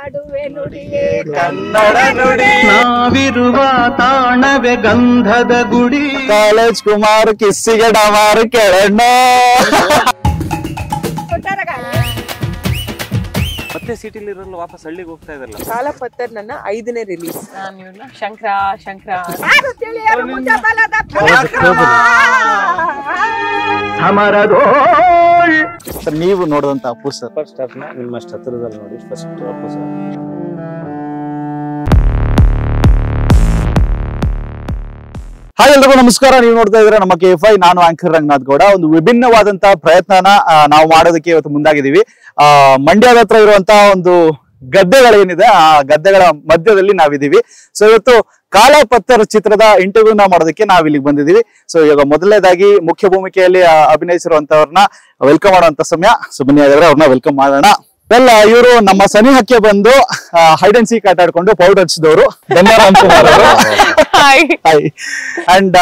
ಹಾಡುವೆ ನುಡಿಯೇ ಕನ್ನಡ ನುಡಿ. ನಾವಿರುವ ತಾಣವೇ ಗಂಧದ ಗುಡಿ. ಕಾಲೇಜ್ ಕುಮಾರ್ ಕಿಸ್ಸಿಗೆ ಡಮಾರು ಕೆಳಣ್ಣ. ಮತ್ತೆ ಸಿಟಿಲಿ ಇರಲ್ಲ, ವಾಪಸ್ ಹಳ್ಳಿಗೆ ಹೋಗ್ತಾ ಇದ್ರಲ್ಲ. ಕಾಲಪತ್ತರ್ ನನ್ನ 5ನೇ ರಿಲೀಸ್. ಶಂಕರ ಸರ್, ನೀವು ನೋಡಿದಂತ ಅಪ್ಪು ಸರ್ ಫಸ್ಟ್ ಸ್ಟಾರ್ಟ್ನ ನಿಮ್ಮಷ್ಟು ಹತ್ತಿರದಲ್ಲಿ ನೋಡಿ ಫಸ್ಟ್ ಅಪ್ಪು ಸರ್. ಹಾಯ್ ಎಲ್ರಿಗೂ ನಮಸ್ಕಾರ. ನೀವು ನೋಡ್ತಾ ಇದ್ರೆ ನಮ್ಮ KFI. ನಾನು ಆಂಕರ್ ರಂಗನಾಥ್ ಗೌಡ. ಒಂದು ವಿಭಿನ್ನವಾದಂತಹ ಪ್ರಯತ್ನನ ನಾವು ಮಾಡೋದಕ್ಕೆ ಇವತ್ತು ಮುಂದಾಗಿದ್ದೀವಿ. ಮಂಡ್ಯದ ಹತ್ರ ಇರುವಂತಹ ಒಂದು ಗದ್ದೆಗಳೇನಿದೆ, ಆ ಗದ್ದೆಗಳ ಮಧ್ಯದಲ್ಲಿ ನಾವಿದ್ದೀವಿ. ಸೊ ಇವತ್ತು ಕಾಲಪತ್ತರ್ ಚಿತ್ರದ ಇಂಟರ್ವ್ಯೂನ ಮಾಡೋದಕ್ಕೆ ನಾವ್ ಇಲ್ಲಿಗೆ ಬಂದಿದ್ದೀವಿ. ಸೊ ಇವಾಗ ಮೊದಲನೇದಾಗಿ ಮುಖ್ಯ ಭೂಮಿಕೆಯಲ್ಲಿ ಅಭಿನಯಿಸಿರುವಂತವ್ರನ್ನ ವೆಲ್ಕಮ್ ಮಾಡುವಂತ ಸಮಯ. ಸೊ ಬನ್ನಿ ಹಾಗಾದ್ರೆ ಅವ್ರನ್ನ ವೆಲ್ಕಮ್ ಮಾಡೋಣ. ಎಲ್ಲ ಇವರು ನಮ್ಮ ಸನಿಹಕ್ಕೆ ಬಂದು ಹೈಡ್ ಅಂಡ್ ಸೀಕ್ ಆಟ ಆಡ್ಕೊಂಡು ಪೌಡರ್ ಹಚ್ಚಿದವರು ಧನ್ಯರಾಮ್ಕುಮಾರ್ ಅವರು. ಅಂಡ್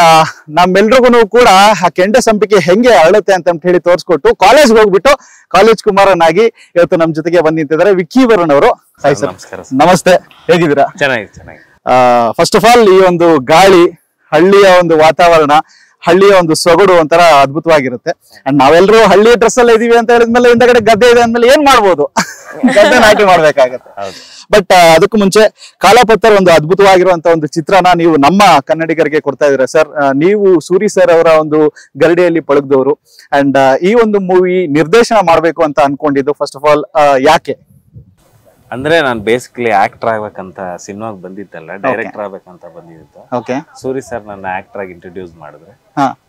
ನಮ್ಮೆಲ್ರಿಗೂ ಕೂಡ ಆ ಕೆಂಡೆ ಸಂಪಿಗೆ ಹೆಂಗೆ ಅರಳುತ್ತೆ ಅಂತ ಹೇಳಿ ತೋರಿಸ್ಕೊಟ್ಟು ಕಾಲೇಜ್ ಹೋಗ್ಬಿಟ್ಟು ಕಾಲೇಜ್ ಕುಮಾರನಾಗಿ ಇವತ್ತು ನಮ್ ಜೊತೆಗೆ ಬಂದ್ ನಿಂತಿದ್ದಾರೆ ವಿಕ್ಕಿ ವರುಣ್ ಅವರು. Hi sir. ನಮಸ್ತೆ, ಹೇಗಿದ್ದೀರಾ? ಚೆನ್ನಾಗಿ. ಫಸ್ಟ್ ಆಫ್ ಆಲ್, ಈ ಒಂದು ಗಾಳಿ, ಹಳ್ಳಿಯ ಒಂದು ವಾತಾವರಣ, ಹಳ್ಳಿಯ ಒಂದು ಸೊಗಡು ಒಂಥರ ಅದ್ಭುತವಾಗಿರುತ್ತೆ. ಅಂಡ್ ನಾವೆಲ್ಲರೂ ಹಳ್ಳಿಯ ಡ್ರೆಸ್ ಅಲ್ಲ ಇದೀವಿ ಅಂತ ಹೇಳಿದ್ಮೇಲೆ ಹಿಂದಗಡೆ ಗದ್ದೆ ಇದೆ ಅಂದ್ಮೇಲೆ ಏನ್ ಮಾಡ್ಬೋದು, ಗದ್ದೆ ನಾಟಿ ಮಾಡ್ಬೇಕಾಗತ್ತೆ. ಬಟ್ ಅದಕ್ಕೂ ಮುಂಚೆ ಕಾಲಪತ್ತರ್ ಒಂದು ಅದ್ಭುತವಾಗಿರುವಂತ ಒಂದು ಚಿತ್ರನ ನೀವು ನಮ್ಮ ಕನ್ನಡಿಗರಿಗೆ ಕೊಡ್ತಾ ಇದೀರ ಸರ್. ನೀವು ಸೂರಿ ಸರ್ ಅವರ ಒಂದು ಗರಡಿಯಲ್ಲಿ ಪಳಗ್ದವರು. ಅಂಡ್ ಈ ಒಂದು ಮೂವಿ ನಿರ್ದೇಶನ ಮಾಡ್ಬೇಕು ಅಂತ ಅನ್ಕೊಂಡಿದ್ದು ಫಸ್ಟ್ ಆಫ್ ಆಲ್ ಯಾಕೆ? ಅಂದ್ರೆ ನಾನು ಬೇಸಿಕಲಿ ಆಕ್ಟರ್ ಆಗ್ಬೇಕಂತ ಸಿನಿಮಾಗ್ ಬಂದಿದ್ದಲ್ಲ, ಡೈರೆಕ್ಟರ್ ಆಗ್ಬೇಕಂತ ಬಂದಿದ್ದು. ಓಕೆ. ಸೂರಿ ಸರ್ ನನ್ನ ಆಕ್ಟರ್ ಆಗಿ ಇಂಟ್ರೊಡ್ಯೂಸ್ ಮಾಡಿದ್ರೆ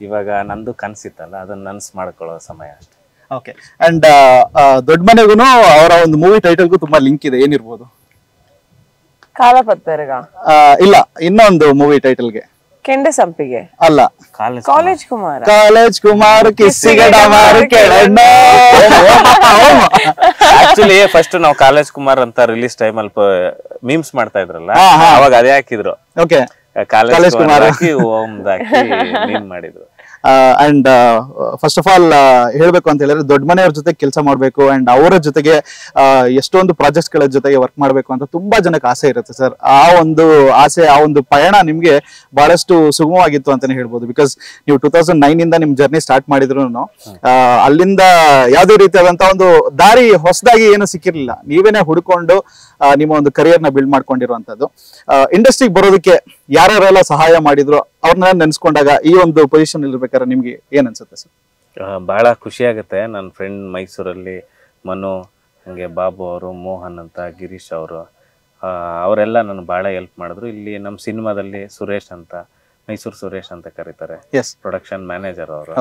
ಇವಾಗ ನಂದು ಕನ್ಸಿತ್ತಲ್ಲ, ಅದನ್ನ ನನ್ಸ್ ಮಾಡ್ಕೊಳ್ಳೋ ಸಮಯ ಅಷ್ಟೇ. ಓಕೆ. ಅಂಡ್ ದೊಡ್ಡ ಮನೆಗೂ ಅವರ ಒಂದು ಮೂವಿ ಟೈಟಲ್ಗೂ ತುಂಬಾ ಲಿಂಕ್ ಇದೆ. ಏನಿರ್ಬೋದು? ಕಾಲಪತ್ತರ್ಗ ಇಲ್ಲ, ಇನ್ನೊಂದು ಮೂವಿ ಟೈಟಲ್ಗೆ. ಕೆಂಡೆ ಸಂಪಿಗೆ ಅಲ್ಲ, ಕಾಲೇಜ್ ಕುಮಾರ್. ಕಾಲೇಜ್ ಕುಮಾರ್ ಕಿಸ್ಸಿಗೆ ಡಮಾರು ಕೆಳಣ್ಣ. ಆಕ್ಚುಲಿ ಫಸ್ಟ್ ನಾವು ಕಾಲೇಜ್ ಕುಮಾರ್ ಅಂತ ರಿಲೀಸ್ ಟೈಮ್ ಅಲ್ಲಿ ಮೀಮ್ಸ್ ಮಾಡ್ತಾ ಇದ್ರಲ್ಲ, ಅವಾಗ ಅದೇ ಹಾಕಿದ್ರು. ಓಕೆ. ಕಾಲೇಜ್ ಕುಮಾರ್ ಹಾಕಿ ಮೀಮ್ ಮಾಡಿದ್ರು. ಅಂಡ್ ಫಸ್ಟ್ ಆಫ್ ಆಲ್ ಹೇಳ್ಬೇಕು ಅಂತ ಹೇಳಿದ್ರೆ ದೊಡ್ಡ ಮನೆಯವ್ರ ಜೊತೆ ಕೆಲಸ ಮಾಡ್ಬೇಕು ಅಂಡ್ ಅವರ ಜೊತೆಗೆ ಎಷ್ಟೊಂದು ಪ್ರಾಜೆಕ್ಟ್ಸ್ ಗಳ ಜೊತೆಗೆ ವರ್ಕ್ ಮಾಡ್ಬೇಕು ಅಂತ ತುಂಬಾ ಜನಕ್ಕೆ ಆಸೆ ಇರುತ್ತೆ ಸರ್. ಆ ಒಂದು ಆಸೆ, ಆ ಒಂದು ಪಯಣ ನಿಮ್ಗೆ ಬಹಳಷ್ಟು ಸುಗಮವಾಗಿತ್ತು ಅಂತಾನೆ ಹೇಳ್ಬೋದು. ಬಿಕಾಸ್ ನೀವು 2009 ಇಂದ ನಿಮ್ ಜರ್ನಿ ಸ್ಟಾರ್ಟ್ ಮಾಡಿದ್ರು ಅಲ್ಲಿಂದ ಯಾವ್ದೇ ರೀತಿಯಾದಂತಹ ಒಂದು ದಾರಿ ಹೊಸದಾಗಿ ಏನು ಸಿಕ್ಕಿರ್ಲಿಲ್ಲ. ನೀವೇನೆ ಹುಡ್ಕೊಂಡು ನಿಮ್ಮ ಒಂದು ಕರಿಯರ್ ನ ಬಿಲ್ಡ್ ಮಾಡ್ಕೊಂಡಿರುವಂತದ್ದು. ಇಂಡಸ್ಟ್ರಿಗೆ ಬರೋದಕ್ಕೆ ಯಾರ್ಯಾರೆಲ್ಲ ಸಹಾಯ ಮಾಡಿದ್ರು ಅವ್ರನ್ನ ನೆನ್ಸ್ಕೊಂಡಾಗ ಈ ಒಂದು ಪೊಸಿಷನ್ ಇರ್ಬೇಕಾದ್ರೆ ನಿಮ್ಗೆ ಏನ್ ಅನ್ಸುತ್ತೆ ಸರ್? ಬಹಳ ಖುಷಿ ಆಗುತ್ತೆ. ನನ್ನ ಫ್ರೆಂಡ್ ಮೈಸೂರಲ್ಲಿ ಮನು, ಹಂಗೆ ಬಾಬು ಅವರು, ಮೋಹನ್ ಅಂತ, ಗಿರೀಶ್ ಅವರು, ಅವರೆಲ್ಲ ನನಗೆ ಬಹಳ ಹೆಲ್ಪ್ ಮಾಡಿದ್ರು. ಇಲ್ಲಿ ನಮ್ಮ ಸಿನಿಮಾದಲ್ಲಿ ಸುರೇಶ್ ಅಂತ, ಮೈಸೂರು ಸುರೇಶ್ ಅಂತ ಕರೀತಾರೆ, ಪ್ರೊಡಕ್ಷನ್ ಮ್ಯಾನೇಜರ್ ಅವರು.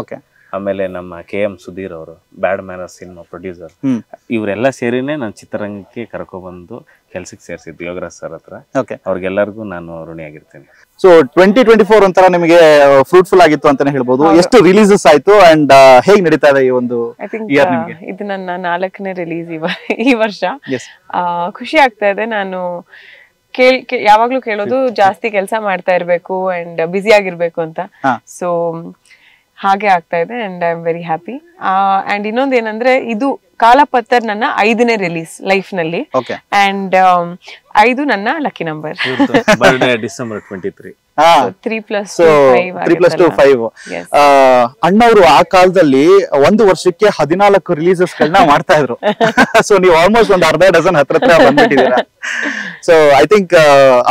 ಆಮೇಲೆ ನಮ್ಮ KM ಸುಧೀರ್ ಅವರು, ಬ್ಯಾಡ್ ಮ್ಯಾನರ್ಸ್ ಸಿನಿಮಾ ಪ್ರೊಡ್ಯೂಸರ್. ಇವರೆಲ್ಲ ಸೇರಿನೇ ನಾನು ಚಿತ್ರರಂಗಕ್ಕೆ ಕರ್ಕೊಬಂದು ಕೆಲ್ಸಕ್ಕೆ ಸೇರಿಸಿದ್ದು ಯೋಗರಾಜ್ ಸರ್ ಹತ್ರ. ಅವ್ರಿಗೆಲ್ಲರಿಗೂ ನಾನು ಋಣಿಯಾಗಿರ್ತೀನಿ. ಸೊ 2024 ಒಂಥರ ನಿಮಗೆ ಫ್ರೂಟ್ಫುಲ್ ಆಗಿತ್ತು ಅಂತಾನೆ ಹೇಳ್ಬೋದು. ಎಷ್ಟು ರಿಲೀಸಸ್ ಆಯ್ತು ಅಂಡ್ ಹೇಗ್ ನಡೀತಾ ಇದೆ ಈ ಒಂದು ಇಯರ್ ನಿಮಗೆ? ಇದು ನನ್ನ 4ನೇ ರಿಲೀಸ್ ಈ ವರ್ಷ. ಖುಷಿ ಆಗ್ತಾ ಇದೆ. ನಾನು ಯಾವಾಗ್ಲೂ ಕೇಳೋದು ಜಾಸ್ತಿ ಕೆಲಸ ಮಾಡ್ತಾ ಇರ್ಬೇಕು ಅಂಡ್ ಬ್ಯುಸಿ ಆಗಿರ್ಬೇಕು ಅಂತ. ಸೊ ಹಾಗೆ ಆಗ್ತಾ ಇದೆ and I am very happy. And ಇನ್ನೊಂದು ಏನಂದ್ರೆ, ಇದು ಕಾಲಪತ್ತರ್ ನನ್ನ 5ನೇ ರಿಲೀಸ್ ಲೈಫ್ ನಲ್ಲಿ. ಅಂಡ್ 5 ನನ್ನ ಲಕ್ಕಿ ನಂಬರ್. ಡಿಸೆಂಬರ್ 23. 3+2=5. ಅಣ್ಣವರು ಆ ಕಾಲದಲ್ಲಿ ಒಂದು ವರ್ಷಕ್ಕೆ 14 ರಿಲೀಸಸ್ ಗಳನ್ನ ಮಾಡ್ತಾ ಇದ್ರು. ಸೊ ನೀವು ಆಲ್ಮೋಸ್ಟ್ ಒಂದು ಅರ್ಧ ಡಜನ್ ಹತ್ರ ಬಂದ್ಬಿಟ್ಟಿದ್ದೀರಾ. ಸೊ ಐ ಥಿಂಕ್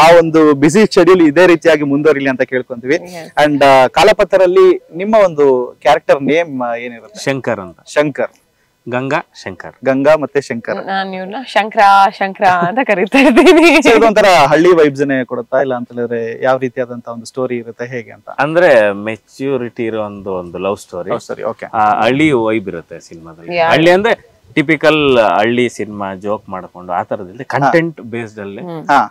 ಆ ಒಂದು ಬಿಸಿ ಶೆಡ್ಯೂಲ್ ಇದೇ ರೀತಿಯಾಗಿ ಮುಂದುವರಿಲಿ ಅಂತ ಕೇಳ್ಕೊಂತೀವಿ. ಅಂಡ್ ಕಾಲಪತ್ತರಲ್ಲಿ ನಿಮ್ಮ ಒಂದು ಕ್ಯಾರೆಕ್ಟರ್ ನೇಮ್ ಏನಿರುತ್ತೆ? ಶಂಕರ್ ಅಂತ. ಶಂಕರ್, ಗಂಗಾ, ಶಂಕರ್. ಗಂಗಾ ಮತ್ತೆ ಶಂಕರ್. ನಾನು ಇವ್ರನ್ನ ಶಂಕರ ಅಂತ ಕರೀತಾ ಇದ್ದೀನಿ. ಇದೊಂಥರ ಹಳ್ಳಿ ವೈಬ್ಸ್ ಕೊಡುತ್ತಾ, ಇಲ್ಲ ಅಂತ ಹೇಳಿದ್ರೆ ಯಾವ ರೀತಿಯಾದಂತ ಒಂದು ಸ್ಟೋರಿ ಇರುತ್ತೆ ಹೇಗೆ ಅಂತ? ಅಂದ್ರೆ ಮೆಚ್ಯೂರಿಟಿ ಇರೋ ಒಂದು ಲವ್ ಸ್ಟೋರಿ. ಹಳ್ಳಿ ವೈಬ್ ಇರುತ್ತೆ ಸಿನಿಮಾದಲ್ಲಿ. ಹಳ್ಳಿ ಅಂದ್ರೆ ಟಿಪಿಕಲ್ ಹಳ್ಳಿ ಸಿನಿಮಾ, ಜೋಕ್ ಮಾಡ್ಕೊಂಡು ಆ ತರದಲ್ಲಿ ಕಂಟೆಂಟ್ ಬೇಸ್ಡ್ ಅಲ್ಲಿ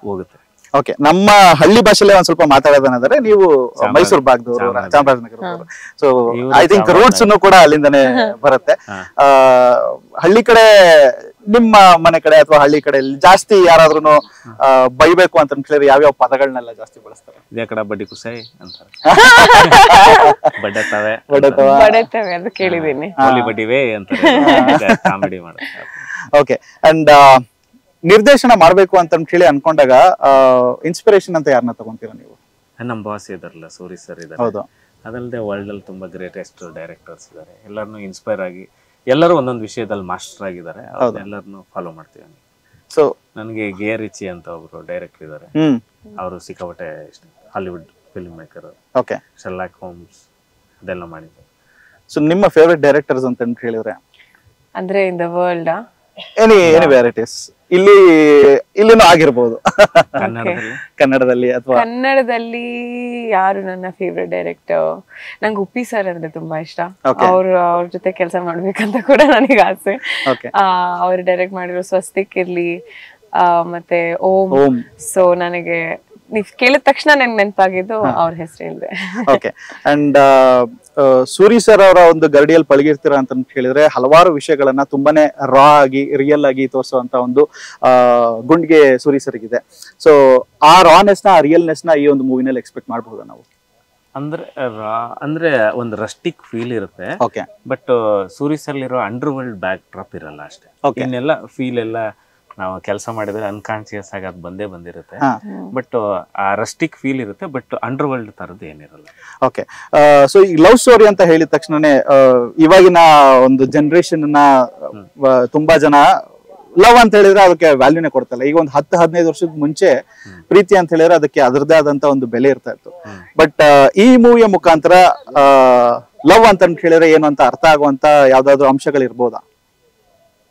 ಹೋಗುತ್ತೆ. ಓಕೆ. ನಮ್ಮ ಹಳ್ಳಿ ಭಾಷೆಲ್ಲೇ ಒಂದ್ ಸ್ವಲ್ಪ ಮಾತಾಡೋದನ್ನಾದ್ರೆ, ನೀವು ಮೈಸೂರು ಭಾಗದವರು, ಚಾಮರಾಜನಗರದವರು. ಸೊ ಐ ಥಿಂಕ್ ರೂಟ್ಸ್ ಕೂಡ ಅಲ್ಲಿಂದಾನೆ ಬರುತ್ತೆ. ಹಳ್ಳಿ ಕಡೆ, ನಿಮ್ಮ ಮನೆ ಕಡೆ ಅಥವಾ ಹಳ್ಳಿ ಕಡೆ ಜಾಸ್ತಿ ಯಾರಾದ್ರೂ ಬೈಬೇಕು ಅಂತ ಹೇಳಿದ್ರೆ ಯಾವ್ಯಾವ ಪದಗಳನ್ನೆಲ್ಲ ಜಾಸ್ತಿ ಬಳಸ್ತಾರೆ? ಇದೇ ಕಡೆ ಬಡ್ಡಿ ಕುಸಾಯಿ ಅಂತಾರೆ, ಬಡ್ಡೆತವೆ ಅಂತ ಕೇಳಿದೀನಿ, ಬಡ್ಡಿವೆ ಅಂತ ಕಾಮಿಡಿ ಮಾಡ್ತಾರೆ. ಓಕೆ. ಅಂಡ್ ನಿರ್ದೇಶನ ಮಾಡ್ಬೇಕು ಅಂತ ಹೇಳಿ ಅನ್ಕೊಂಡಾಗ ಇನ್ಸ್ಪಿರೇಷನ್ ಅಂತ ಯಾರನ್ನ ತಗೊಂತೀರಾ ನೀವು? ನಮ್ಮ ಬಾಸ್ ಇದಾರಲ್ಲ ಸೂರಿ ಸರ್ ಇದ್ದಾರೆ. ಹೌದು. ಅದಲ್ಲದೆ ವರ್ಲ್ಡ್ ಅಲ್ಲಿ ತುಂಬಾ ಗ್ರೇಟೆಸ್ಟ್ ಡೈರೆಕ್ಟರ್ಸ್ ಇದ್ದಾರೆ. ಎಲ್ಲರನ್ನು ಇನ್ಸ್ಪೈರ್ ಆಗಿ ಎಲ್ಲರೂ ಒಂದೊಂದು ವಿಷಯದಲ್ಲಿ ಮಾಸ್ಟರ್ ಆಗಿದ್ದಾರೆ. ಎಲ್ಲರನ್ನು ಫಾಲೋ ಮಾಡ್ತೀವಿ. ಸೊ ನನಗೆ ಗೆ ರಿಚಿ ಅಂತ ಒಬ್ರು ಡೈರೆಕ್ಟರ್ ಇದ್ದಾರೆ. ಅವರು ಸಿಕ್ಕಾಪಟ್ಟೆ Hollywood film maker. Okay. Sherlock Holmes ಅದೆಲ್ಲ ಮಾಡಿದ್ದಾರೆ. ಸೊ ನಿಮ್ಮ ಫೇವರೇಟ್ ಡೈರೆಕ್ಟರ್ಸ್ ಅಂತ ಹೇಳಿದ್ರೆ ಅಂದ್ರೆ in the world any varieties ಇಲ್ಲಿನೂ ಆಗಿರ್ಬೋದು. ಕನ್ನಡದಲ್ಲಿ ಅಥವಾ ಕನ್ನಡದಲ್ಲಿ ಯಾರು ನನ್ನ ಫೇವ್ರೆಟ್ ಡೈರೆಕ್ಟರ್? ನಂಗೆ ಉಪ್ಪಿ ಸರ್ ಅಂದ್ರೆ ತುಂಬಾ ಇಷ್ಟ. ಅವ್ರ ಜೊತೆ ಕೆಲಸ ಮಾಡ್ಬೇಕಂತ ಕೂಡ ನನಗೆ ಆಸೆ. ಅವ್ರು ಡೈರೆಕ್ಟ್ ಮಾಡಿರೋ ಸ್ವಸ್ತಿಕ್ ಇರ್ಲಿ ಮತ್ತೆ ಓಂ. ಸೊ ನನಗೆ ನೀವ್ ಕೇಳಿದ ತಕ್ಷಣ ನಂಗೆ ನೆನಪಾಗಿದ್ದು ಅವ್ರ ಹೆಸರು ಹೇಳಿದೆ. ಓಕೆ. ಅಂಡ್ ಸೂರಿ ಸರ್ ಅವರ ಒಂದು ಗರಡಿಯಲ್ಲಿ ಪಳಗಿರ್ತೀರ ಅಂತ ಹೇಳಿದ್ರೆ ಹಲವಾರು ವಿಷಯಗಳನ್ನ ತುಂಬಾನೇ ರಾ ಆಗಿ ರಿಯಲ್ ಆಗಿ ತೋರಿಸುವಂತ ಒಂದು ಗುಂಡ್ಗೆ ಸೂರಿ ಸರ್ಗಿದೆ. ಸೊ ಆ ರಾನೆಸ್ ನ, ಆ ರಿಯಲ್ನೆಸ್ ನ ಈ ಒಂದು ಮೂವಿನಲ್ಲಿ ಎಕ್ಸ್ಪೆಕ್ಟ್ ಮಾಡಬಹುದಾ ನಾವು? ಅಂದ್ರೆ ಒಂದು ರಸ್ಟಿಕ್ ಫೀಲ್ ಇರುತ್ತೆ. ಬಟ್ ಸೂರಿ ಸರ್ ಇರೋ ಅಂಡರ್ ವರ್ಲ್ಡ್ ಬ್ಯಾಕ್ ಡ್ರಾಪ್ ಇರಲ್ಲ ಅಷ್ಟೇ. ಇನ್ನೆಲ್ಲ ಫೀಲ್ ಎಲ್ಲ ನಾವು ಕೆಲಸ ಮಾಡಿದ್ರೆ ಅನ್ಕಾನ್ಶಿಯಸ್ ಆಗಿ ಅದು ಬಂದೇ ಬಂದಿರುತ್ತೆ. ಬಟ್ ಆ ರಸ್ಟಿಕ್ ಫೀಲ್ ಇರುತ್ತೆ. ಬಟ್ ಅಂಡರ್ ವರ್ಲ್ಡ್ ತರದ್ದು ಏನಿರಲ್ಲ. ಓಕೆ. ಸೊ ಈ ಲವ್ ಸ್ಟೋರಿ ಅಂತ ಹೇಳಿದ ತಕ್ಷಣನೇ ಇವಾಗಿನ ಒಂದು ಜನರೇಷನ್ ನ ತುಂಬಾ ಜನ ಲವ್ ಅಂತ ಹೇಳಿದ್ರೆ ಅದಕ್ಕೆ ವ್ಯಾಲ್ಯೂನೇ ಕೊಡ್ತಲ್ಲ. ಈಗ ಒಂದು 10-15 ವರ್ಷದ ಮುಂಚೆ ಪ್ರೀತಿ ಅಂತ ಹೇಳಿದ್ರೆ ಅದಕ್ಕೆ ಅದರದೇ ಆದಂತ ಒಂದು ಬೆಲೆ ಇರ್ತಾ ಇತ್ತು. ಬಟ್ ಈ ಮೂವಿಯ ಮುಖಾಂತರ ಲವ್ ಅಂತ ಹೇಳಿದ್ರೆ ಏನು ಅಂತ ಅರ್ಥ ಆಗುವಂತ ಯಾವ್ದಾದ್ರು ಅಂಶಗಳಿರ್ಬೋದಾ?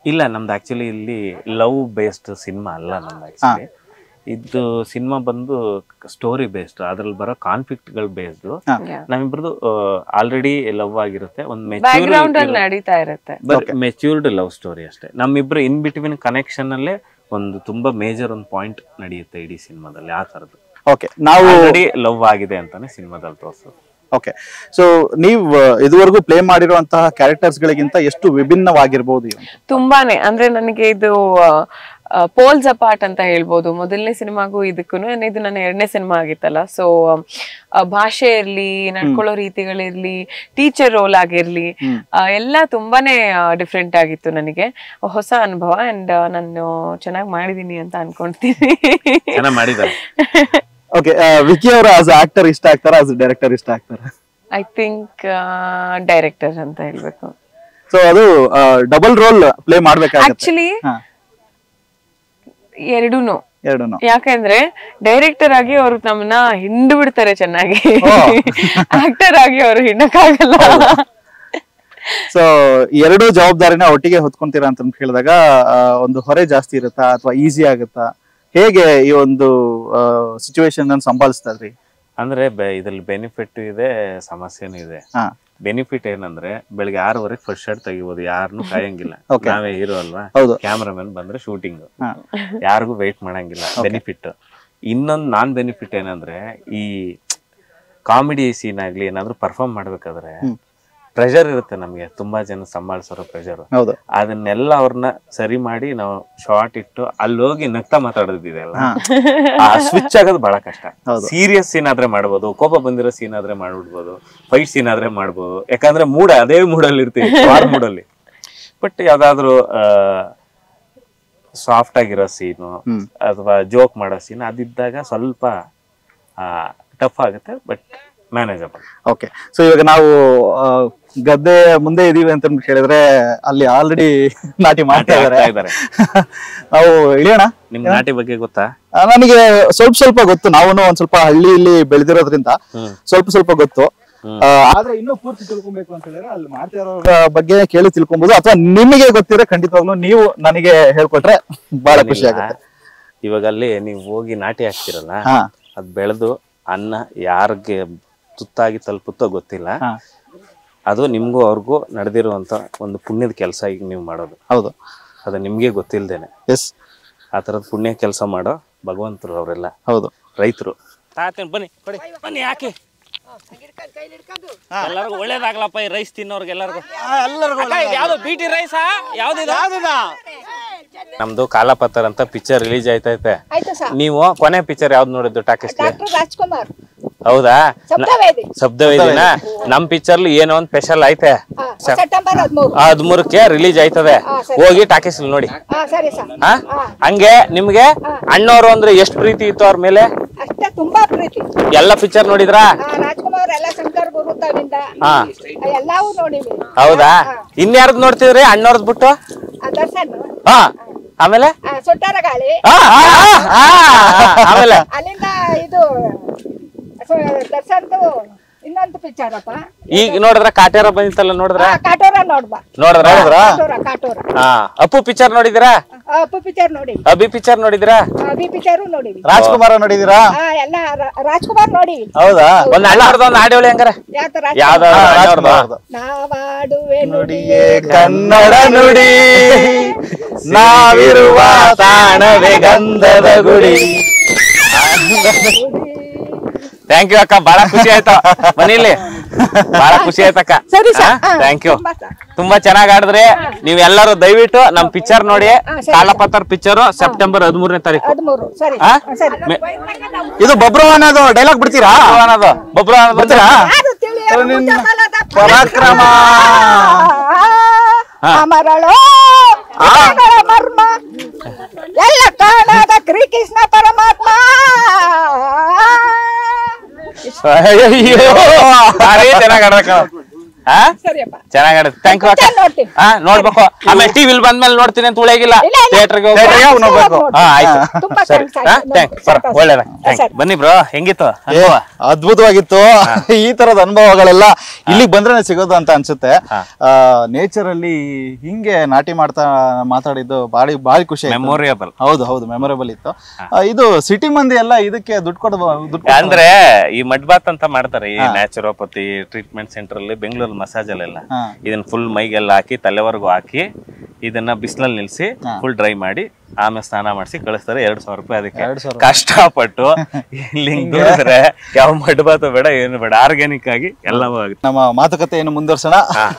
ಇಲ್ಲ, ನಮ್ದು ಆಕ್ಚುಲಿ ಇಲ್ಲಿ ಲವ್ ಬೇಸ್ಡ್ ಸಿನಿಮಾ ಅಲ್ಲ. ನಮ್ದು ಆಕ್ಚುಲಿ ಇದು ಸಿನಿಮಾ ಬಂದು ಸ್ಟೋರಿ ಬೇಸ್ಡ್, ಅದ್ರಲ್ಲಿ ಬರೋ ಕಾನ್ಫ್ಲಿಕ್ಟ್ ಗಳು ಬೇಸ್ಡ್. ನಮ್ಮಿಬ್ರದ್ದು ಆಲ್ರೆಡಿ ಲವ್ ಆಗಿರುತ್ತೆ, ಒಂದು ಮೆಚ್ಯೂರ್ಡ್ ಲವ್ ಸ್ಟೋರಿ ಅಷ್ಟೇ. ನಮ್ಮಿಬ್ರು ಇನ್ ಬಿಟ್ವೀನ್ ಕನೆಕ್ಷನ್ ಅಲ್ಲೇ ಒಂದು ತುಂಬಾ ಮೇಜರ್ ಒಂದು ಪಾಯಿಂಟ್ ನಡೆಯುತ್ತೆ ಇಡೀ ಸಿನಿಮಾದಲ್ಲಿ. ಆ ತರದ್ದು ನಾವು ಲವ್ ಆಗಿದೆ ಅಂತಾನೆ ಸಿನಿಮಾದಲ್ಲಿ ತೋರಿಸೋದು. ಓಕೆ. ಸೊ ನೀವು ಇದುವರೆಗೂ ಪ್ಲೇ ಮಾಡಿರುವಂತಹ ಕ್ಯಾರೆಕ್ಟರ್ಸ್ ಗಳಿಗಿಂತ ಎಷ್ಟು ವಿಭಿನ್ನವಾಗಿರ್ಬೋದು? ತುಂಬಾನೇ. ಅಂದ್ರೆ ನನಗೆ ಇದು ಪೋಲ್ಸ್ ಅಪಾರ್ಟ್ ಅಂತ ಹೇಳ್ಬೋದು. ಮೊದಲನೇ ಸಿನಿಮಾಗೂ ಇದಕ್ಕೂ ಇದು ನನ್ನ 2ನೇ ಸಿನಿಮಾ ಆಗಿತ್ತಲ್ಲ. ಸೊ ಭಾಷೆ ಇರ್ಲಿ, ನಡ್ಕೊಳ್ಳೋ ರೀತಿಗಳಿರ್ಲಿ, ಟೀಚರ್ ರೋಲ್ ಆಗಿರ್ಲಿ, ಎಲ್ಲ ತುಂಬಾನೇ ಡಿಫ್ರೆಂಟ್ ಆಗಿತ್ತು ನನಗೆ. ಹೊಸ ಅನುಭವ. ಅಂಡ್ ನಾನು ಚೆನ್ನಾಗಿ ಮಾಡಿದೀನಿ ಅಂತ ಅನ್ಕೊಂತೀನಿ. ಓಕೆ. ವಿಕಿ ಅವರ ಆಸ್ ಆಕ್ಟರ್ ಇಷ್ಟ ಆಗ್ತಾರ, ಆಸ್ ಡೈರೆಕ್ಟರ್ ಇಷ್ಟ ಆಗ್ತಾರ? ಐ ಥಿಂಕ್ ಡೈರೆಕ್ಟರ್ ಅಂತ ಹೇಳ್ಬೇಕು. ಸೊ ಅದು ಡಬಲ್ ರೋಲ್ ಪ್ಲೇ ಮಾಡ್ಬೇಕಾಗುತ್ತೆ ಆಕ್ಚುಲಿ. ಎರಡೂನು. ಯಾಕಂದ್ರೆ ಡೈರೆಕ್ಟರ್ ಆಗಿ ಅವರು ನಮ್ಮನ್ನ ಹಿಂಡು ಬಿಡ್ತಾರೆ ಚೆನ್ನಾಗಿ. ಆಕ್ಟರ್ ಆಗಿ ಅವರು ಹಿಂಡಕ್ಕಾಗಲ್ಲ. ಸೊ ಎರಡೂ ಜವಾಬ್ದಾರಿನ ಒಟ್ಟಿಗೆ ಹೊತ್ಕೊಂತೀರಾ ಅಂತ ಹೇಳಿದಾಗ ಒಂದು ಹೊರೆ ಜಾಸ್ತಿ ಇರುತ್ತಾ ಅಥವಾ ಈಸಿ ಆಗುತ್ತಾ? ಹೇಗೆ ಈ ಒಂದು ಸಿಚುವೇಶನ್ ಅನ್ನು ಸಂಭಾಳಿಸ್ತಾ ಇದ್ರಿ? ಅಂದ್ರೆ ಇದ್ರಲ್ಲಿ ಬೆನಿಫಿಟ್ ಇದೆ, ಸಮಸ್ಯೆನೂ ಇದೆ. ಬೆನಿಫಿಟ್ ಏನಂದ್ರೆ ಬೆಳಿಗ್ಗೆ 6:00 ಫಸ್ಟ್ ಶಾಟ್ ತೆಗಿಬಹುದು, ಯಾರನ್ನು ಕಾಯಂಗಿಲ್ಲ. ನಾವೇ ಹೀರೋ ಅಲ್ವಾ, ಕ್ಯಾಮರಾಮನ್ ಬಂದ್ರೆ ಶೂಟಿಂಗ್, ಯಾರಿಗೂ ವೇಟ್ ಮಾಡಂಗಿಲ್ಲ. ಬೆನಿಫಿಟ್. ಇನ್ನೊಂದು ನಾನ್ ಬೆನಿಫಿಟ್ ಏನಂದ್ರೆ ಈ ಕಾಮಿಡಿ ಸೀನ್ ಆಗ್ಲಿ ಏನಾದ್ರು ಪರ್ಫಾರ್ಮ್ ಮಾಡ್ಬೇಕಾದ್ರೆ ಪ್ರೆಷರ್ ಇರುತ್ತೆ ನಮ್ಗೆ, ತುಂಬಾ ಜನ ಸಂಭಾಳಿಸೋ ಪ್ರೆಷರ್. ಅದನ್ನೆಲ್ಲ ಅವ್ರನ್ನ ಸರಿ ಮಾಡಿ ನಾವು ಶಾರ್ಟ್ ಇಟ್ಟು ಅಲ್ಲಿ ಹೋಗಿ ನಗ್ತಾ ಮಾತಾಡೋದಿದೆಯಲ್ಲ, ಆ ಸ್ವಿಚ್ ಆಗೋದು ಬಹಳ ಕಷ್ಟ. ಸೀರಿಯಸ್ ಸೀನ್ ಆದ್ರೆ ಮಾಡ್ಬೋದು, ಕೋಪ ಬಂದಿರೋ ಸೀನ್ ಆದ್ರೆ ಮಾಡ್ಬಿಡ್ಬೋದು, ಫೈಟ್ ಸೀನ್ ಆದ್ರೆ ಮಾಡ್ಬೋದು. ಯಾಕಂದ್ರೆ ಅದೇ ಮೂಡಲ್ಲಿ ಇರ್ತೀವಿ, ವಾರ್ ಮೂಡಲ್ಲಿ. ಬಟ್ ಯಾವ್ದಾದ್ರು ಸಾಫ್ಟ್ ಆಗಿರೋ ಸೀನು ಅಥವಾ ಜೋಕ್ ಮಾಡೋ ಸೀನ್ ಅದಿದ್ದಾಗ ಸ್ವಲ್ಪ ಟಫ್ ಆಗುತ್ತೆ, ಬಟ್ ಮ್ಯಾನೇಜಬಲ್. ಓಕೆ. ಸೊ ಇವಾಗ ನಾವು ಗದ್ದೆ ಮುಂದೆ ಇದೀವಿ ಅಂತ ಹೇಳಿದ್ರೆ ಅಲ್ಲಿ ಆಲ್ರೆಡಿ ನಾಟಿ ಮಾಡ್ತಾ ಇದ್ದಾರೆ. ನಾವು ಇಳಿಯೋಣ. ನಿಮ್ ನಾಟಿ ಬಗ್ಗೆ ಗೊತ್ತಾ? ನನಗೆ ಸ್ವಲ್ಪ ಗೊತ್ತು. ನಾವು ಒಂದ್ ಸ್ವಲ್ಪ ಹಳ್ಳಿಯಲ್ಲಿ ಬೆಳೆದಿರೋದ್ರಿಂದ ಸ್ವಲ್ಪ ಗೊತ್ತು. ಆದ್ರೆ ಇನ್ನೂ ಪೂರ್ತಿ ತಿಳ್ಕೊಬೇಕು ಅಂತ ಹೇಳಿದ್ರೆ ಅಲ್ಲಿ ಮಾಡ್ತಾ ಇರೋ ಬಗ್ಗೆ ಕೇಳಿ ತಿಳ್ಕೊಬಹುದು, ಅಥವಾ ನಿಮಗೆ ಗೊತ್ತಿದ್ರೆ ಖಂಡಿತವಾಗ್ಲೂ ನೀವು ನನಗೆ ಹೇಳ್ಕೊಟ್ರೆ ಬಹಳ ಖುಷಿ ಆಗುತ್ತೆ. ಇವಾಗ ಅಲ್ಲಿ ನೀವು ಹೋಗಿ ನಾಟಿ ಹಾಕ್ತಿರಲ್ಲ, ಅದ್ ಬೆಳೆದು ಅನ್ನ ಯಾರಿಗೆ ತುತ್ತಾಗಿ ತಲುಪುತ್ತೋ ಗೊತ್ತಿಲ್ಲ. ಅದು ನಿಮ್ಗೂ ಅವ್ರಿಗೂ ನಡೆದಿರುವಂತ ಒಂದು ಪುಣ್ಯದ ಕೆಲಸ ಈಗ ನೀವು ಮಾಡೋದು. ಹೌದು. ಅದು ನಿಮ್ಗೆ ಗೊತ್ತಿಲ್ದೇನೆ. ಎಸ್. ಆ ತರದ ಪುಣ್ಯ ಕೆಲಸ ಮಾಡೋ ಭಗವಂತರು ಅವರೆಲ್ಲ. ಹೌದು. ರೈತರು. ಬನ್ನಿ ಬನ್ನಿ, ಯಾಕೆ ಎಲ್ಲರಿಗೂ ಒಳ್ಳೇದಾಗ್ಲಪ್ಪ. ಈ ರೈಸ್ ತಿನ್ನೋರ್ಗೆ ಎಲ್ಲರಿಗೂ. ಯಾವ್ದು BT ರೈಸಾ? ಯಾವ್ದು? ನಮ್ದು ಕಾಲಾಪತ್ತರ್ ಅಂತ ಪಿಕ್ಚರ್ ರಿಲೀಸ್ ಆಯ್ತೈತೆ. ನೀವು ಕೊನೆ ಪಿಕ್ಚರ್ ಯಾವ್ದು ನೋಡಿದ್ದು ಟಾಕೀಸ್? ಹೌದಾ ಸಪ್ತವೇದಿ ಶಬ್ದವೇದಿನ ನಮ್ ಪಿಕ್ಚರ್ ಏನೋ ಒಂದ್ ಸ್ಪೆಷಲ್ ಐತೆ ಸೆಪ್ಟೆಂಬರ್ 13ಕ್ಕೆ ರಿಲೀಸ್ ಆಯ್ತದೆ ಹೋಗಿ ಟಾಕೀಸ್ ನೋಡಿ ಸರಿ ಸರ್ ಹಂಗೆ ನಿಮ್ಗೆ ಅಣ್ಣವ್ರು ಅಂದ್ರೆ ಎಷ್ಟು ಪ್ರೀತಿ ಇತ್ತು ಅವ್ರ ಮೇಲೆ ಅಷ್ಟೇ ತುಂಬಾ ಪ್ರೀತಿ ಎಲ್ಲ ಪಿಕ್ಚರ್ ನೋಡಿದ್ರಾ ರಾಜ್ಕುಮಾರ್ ಎಲ್ಲ ಶಂಕರ್ ಗುರುತಾವಿಂದ ಎಲ್ಲವೂ ನೋಡಿವಿ ಹೌದಾ ಇನ್ಯಾರ್ದು ನೋಡ್ತಿದ್ರಿ ಅಣ್ಣವ್ರದ್ ಬಿಟ್ಟು ದರ್ಶನ್ ಹಾ ಆಮೇಲೆ ಸುಟ್ಟಾರ ಗಾಳಿ ಆಮೇಲೆ ಅಲ್ಲಿಂದ ಇದು ದರ್ಶನ್ದು ಇನ್ನೊಂದು ಪಿಕ್ಚರ್ ಅಪ್ಪ ಈಗ ನೋಡಿದ್ರ ಕಾಟೇರ ಬಂದಿತ್ತಲ್ಲ ನೋಡಿದ್ರ ಕಾಟೋರ ನೋಡ್ಬಾ ಕಾಟೋರ ಅಪ್ಪು ಪಿಕ್ಚರ್ ನೋಡಿದಿರಾ ಅಪ್ಪು ಪಿಕ್ಚರ್ ನೋಡಿ ಅಭಿ ಪಿಕ್ಚರ್ ನೋಡಿದಿರಾ ಅಭಿ ಪಿಕ್ಚರು ನೋಡಿವಿ ರಾಜ್ಕುಮಾರ ನೋಡಿದೀರಾ ಎಲ್ಲ ರಾಜ್ಕುಮಾರ್ ನೋಡಿ ಹೌದಾ ಒಂದ್ ಅಣ್ಣವ್ರದ್ದು ಒಂದು ಹಾಡು ಹೇಳಿ ಹಂಗಾರೆ ಯಾವ್ದು ನಾವಾಡುವೆ ನುಡಿಯೇ ಕನ್ನಡ ನುಡಿ ನಾವಿರುವ ತಾಣವೇ ಗಂಧದ ಗುಡಿ. ಥ್ಯಾಂಕ್ ಯು ಅಕ್ಕ ಬಹಳ ಖುಷಿ ಆಯ್ತು ಮನೇಲಿ ಬಹಳ ಖುಷಿ ಆಯ್ತಕ್ಕ ಥ್ಯಾಂಕ್ ಯು ತುಂಬಾ ಚೆನ್ನಾಗ್ ಆಡಿದ್ರಿ ನೀವೆಲ್ಲರೂ ದಯವಿಟ್ಟು ನಮ್ ಪಿಕ್ಚರ್ ನೋಡಿ ಕಾಲಪತ್ರ ಪಿಕ್ಚರ್ ಸೆಪ್ಟೆಂಬರ್ 13ನೇ ತಾರೀಕು ಇದು ಬಬ್ರು ಅನ್ನೋದು ಡೈಲಾಗ್ ಬಿಡ್ತೀರಾ ಬೊಬ್ರು ಬರ್ತೀರಾ ಪರಾಕ್ರಮ ಅಮರಳೋ ಮರ್ಮ ಎಲ್ಲ ಕಾಣದ ಶ್ರೀಕೃಷ್ಣ ಪರಮಾತ್ಮ ಚೆನ್ನಾಗ್ ಆಡ್ಬೇಕ ಚೆನ್ನಾಗ್ ಆಡ ಥ್ಯಾಂಕ್ ಯು ಅಕ್ಕ ನೋಡ್ಬೇಕು ಆಮೇಲೆ ಟಿವಿಲ್ ಬಂದ್ಮೇಲೆ ನೋಡ್ತೀನಿ ಅಂತ ಉಳಿಯಾಗಿಲ್ಲ ಥಿಯೇಟರ್ಗೆ ಹೋಗ್ಬೇಕು ಆಯ್ತು ಒಳ್ಳೇದ ಬನ್ನಿ ಬ್ರೋ ಹೆಂಗಿತ್ತು ಅದ್ಭುತವಾಗಿತ್ತು ಈ ತರದ ಅನುಭವಗಳೆಲ್ಲ ಇಲ್ಲಿಗೆ ಬಂದ್ರೆ ಸಿಗೋದು ಅಂತ ಅನ್ಸುತ್ತೆ ನೇಚರ್ ಅಲ್ಲಿ ಹಿಂಗೆ ನಾಟಿ ಮಾತಾಡಿದ್ದು ಬಾಳಿ ಖುಷಿ ಮೆಮೊರಿಯಬಲ್ ಹೌದು ಮೆಮೊರೇಬಲ್ ಇತ್ತು ಇದು ಸಿಟಿ ಮಂದಿ ಎಲ್ಲ ಇದಕ್ಕೆ ದುಡ್ಡು ಅಂದ್ರೆ ಈ ಮಡ್ಬಾತ್ ಅಂತ ಮಾಡ್ತಾರೆ ಈ ನ್ಯಾಚುರೋಪತಿ ಟ್ರೀಟ್ಮೆಂಟ್ ಸೆಂಟರ್ ಅಲ್ಲಿ ಬೆಂಗಳೂರು ಮಸಾಜ್ ಅಲ್ಲೆಲ್ಲ ಇದನ್ನ ಫುಲ್ ಮೈಗೆಲ್ಲ ಹಾಕಿ ತಲೆವರೆಗೂ ಹಾಕಿ ಇದನ್ನ ಬಿಸಿಲಲ್ಲಿ ನಿಲ್ಸಿ ಫುಲ್ ಡ್ರೈ ಮಾಡಿ ಆಮೇಲೆ ಸ್ನಾನ ಮಾಡಿಸಿ ಕಳಿಸ್ತಾರೆ 2,000 ರೂಪಾಯಿ ಅದಕ್ಕೆ ಕಷ್ಟಪಟ್ಟು ಇಲ್ಲಿ ದುಡಿದ್ರೆ ಯಾವ ಮಡ್ಬಾತು ಬೇಡ ಏನು ಬೇಡ ಆರ್ಗ್ಯಾನಿಕ್ ಆಗಿ ಎಲ್ಲವೂ ಆಗುತ್ತೆ ನಮ್ಮ ಮಾತುಕತೆ ಏನು ಮುಂದುವರ್ಸೋಣ